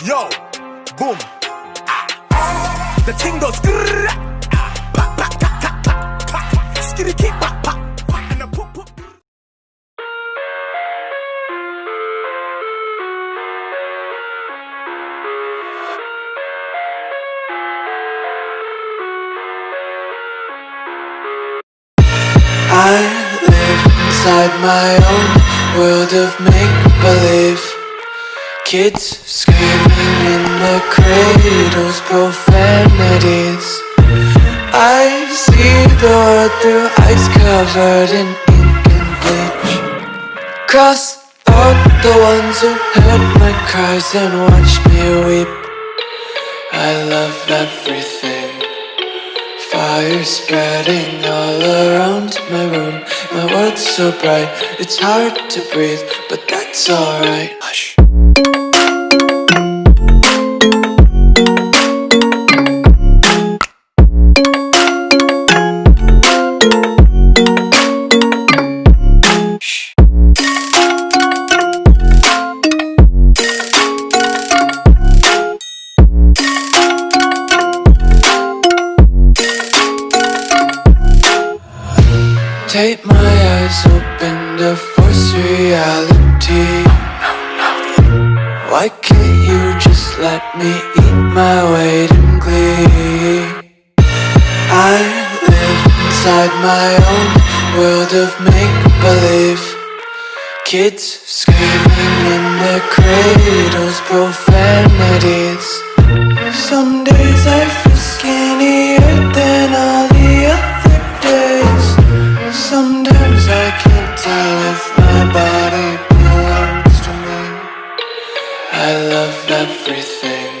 Yo, boom. The thing goes pa pa ta ta ta ta. Skitty keep pa pa pa and the poop poop. I live inside my own world of make-believe. Kids screaming in the cradles, profanities. I see the world through ice covered in ink and bleach. Cross out the ones who heard my cries and watched me weep. I love everything. Fire spreading all around my room. My world's so bright, it's hard to breathe, but that's alright. Hush. Take my eyes open to force reality. Why can't you just let me eat my weight in glee? I live inside my own world of make-believe. Kids screaming in their cradles, profanities. Some days I feel skinnier than all the other days. Sometimes I can't tell if my body belongs to me. I love everything.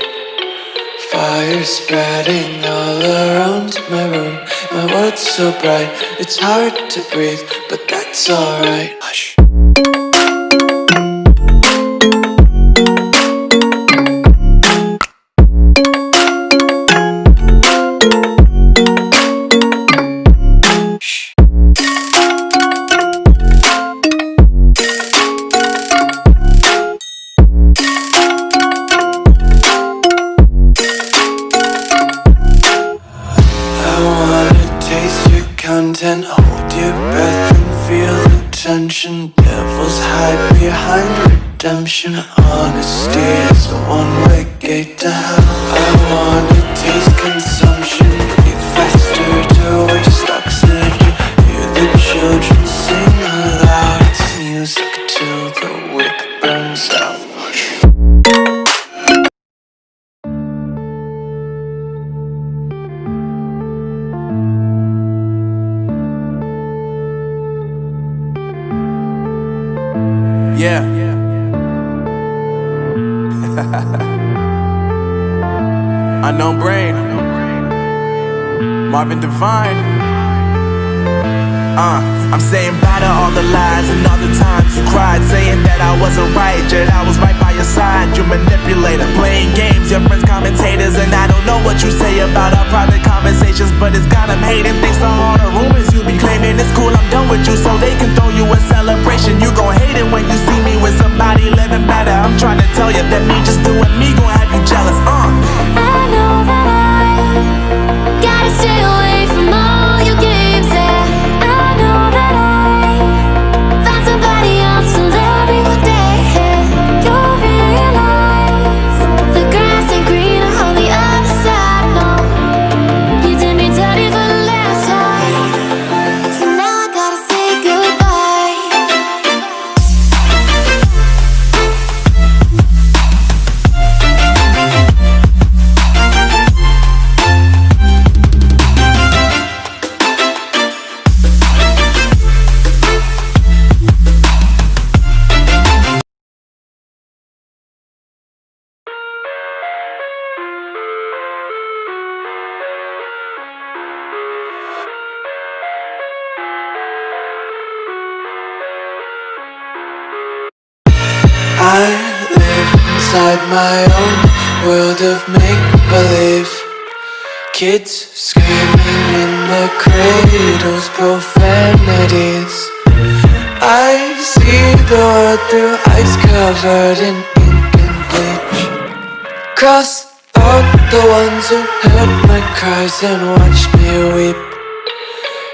Fire spreading all around my room. My world's so bright, it's hard to breathe, but that's alright. Hush. Content, hold your breath and feel the tension. Devils hide behind redemption. Honesty is a one-way gate to hell. I wanna taste consumption, breathe faster to waste oxygen. Hear the children sing aloud. It's music till the wick burns out. Yeah. Unknown Brain, Marvin Devine. I'm saying bye to all the lies and all the times you cried, saying that I wasn't right, yet I was right by your side. You manipulator, playing games, your friends commentators, and I don't know what you say about our private conversations, but it's got them hating. Thanks to all the rumors you be claiming. It's cool, I'm done with you, so they can throw you a celebration. You gon' hate it when you see me with somebody living better. I'm trying to tell you that me just doing me gon' have you jealous. I know that I gotta stay away from all your games, yeah. I know that I found somebody else to love me one day, yeah. You'll realize the grass ain't greener on the other side, no. You did me dirty for the last time, so now I gotta say goodbye. I live inside my own world of make-believe. Kids screaming in their cradles, profanities. I see the world through ice covered in ink and bleach. Cross out the ones who heard my cries and watched me weep.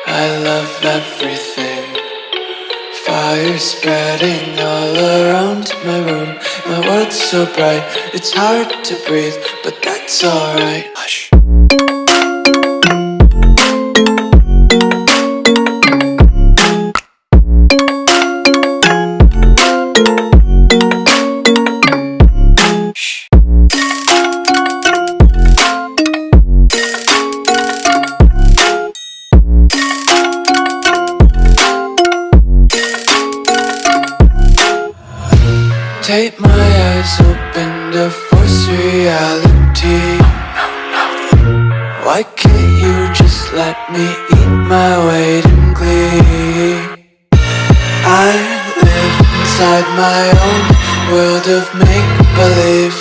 I love everything. Fire spreading all around my room. My world's so bright, it's hard to breathe, but that's alright. Hush. Take my eyes open to force reality. Why can't you just let me eat my weight in glee? I live inside my own world of make-believe.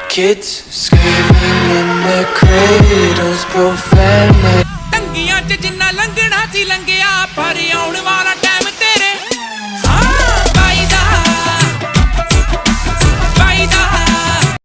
Kids screaming in their cradles, profanity. ਟੰਗੀਆਂ 'ਚ ਜਿੰਨਾ ਲੰਘਣਾ ਸੀ